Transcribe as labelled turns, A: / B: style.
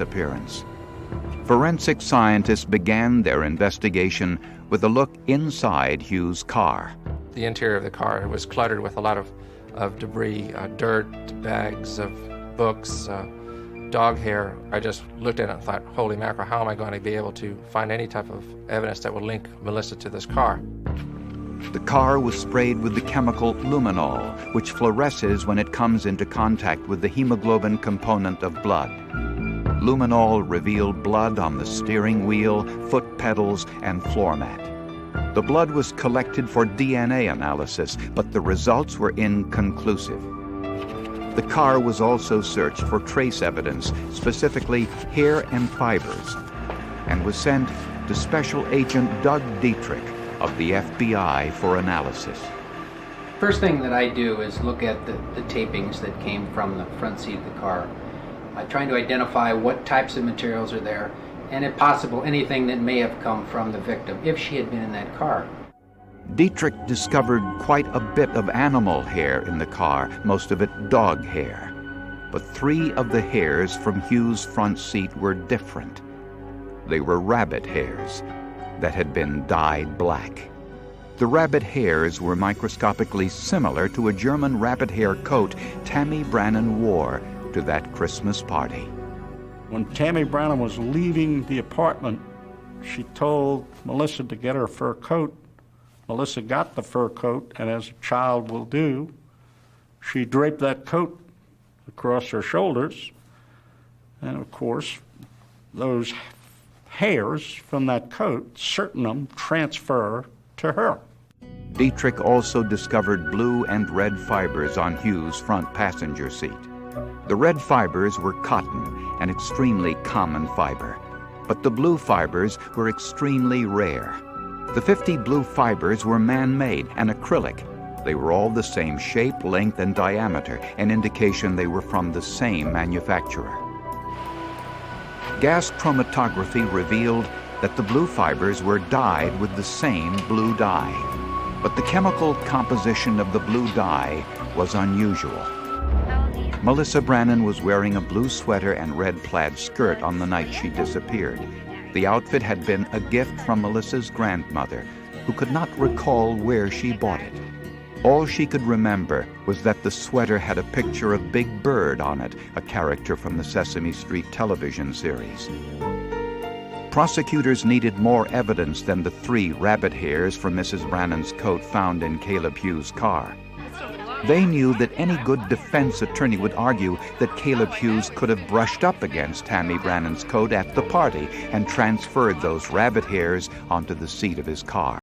A: appearance. Forensic scientists began their investigation with a look inside Hughes' car.
B: The interior of the car was cluttered with a lot of debris, dirt, bags of books, dog hair. I just looked at it and thought, holy mackerel, how am I going to be able to find any type of evidence that will link Melissa to this car?
A: The car was sprayed with the chemical luminol, which fluoresces when it comes into contact with the hemoglobin component of blood. Luminol revealed blood on the steering wheel, foot pedals, and floor mat. The blood was collected for DNA analysis, but the results were inconclusive. The car was also searched for trace evidence, specifically hair and fibers, and was sent to Special Agent Doug Dietrich of the FBI for analysis.
C: First thing that I do is look at the tapings that came from the front seat of the car, trying to identify what types of materials are there, and if possible, anything that may have come from the victim, if she had been in that car.
A: Dietrich discovered quite a bit of animal hair in the car, most of it dog hair. But 3 of the hairs from Hughes' front seat were different. They were rabbit hairs that had been dyed black. The rabbit hairs were microscopically similar to a German rabbit hair coat Tammy Brannan wore to that Christmas party.
D: When Tammy Brannan was leaving the apartment, she told Melissa to get her fur coat. Melissa got the fur coat, and as a child will do, she draped that coat across her shoulders. And of course, those hairs from that coat, certain of them transfer to her.
A: Dietrich also discovered blue and red fibers on Hughes' front passenger seat. The red fibers were cotton, an extremely common fiber, but the blue fibers were extremely rare. The 50 blue fibers were man-made and acrylic. They were all the same shape, length, and diameter, an indication they were from the same manufacturer. Gas chromatography revealed that the blue fibers were dyed with the same blue dye, but the chemical composition of the blue dye was unusual. Melissa Brannan was wearing a blue sweater and red plaid skirt on the night she disappeared. The outfit had been a gift from Melissa's grandmother, who could not recall where she bought it. All she could remember was that the sweater had a picture of Big Bird on it, a character from the Sesame Street television series. Prosecutors needed more evidence than the 3 rabbit hairs from Mrs. Brannan's coat found in Caleb Hughes' car. They knew that any good defense attorney would argue that Caleb Hughes could have brushed up against Tammy Brannan's coat at the party and transferred those rabbit hairs onto the seat of his car.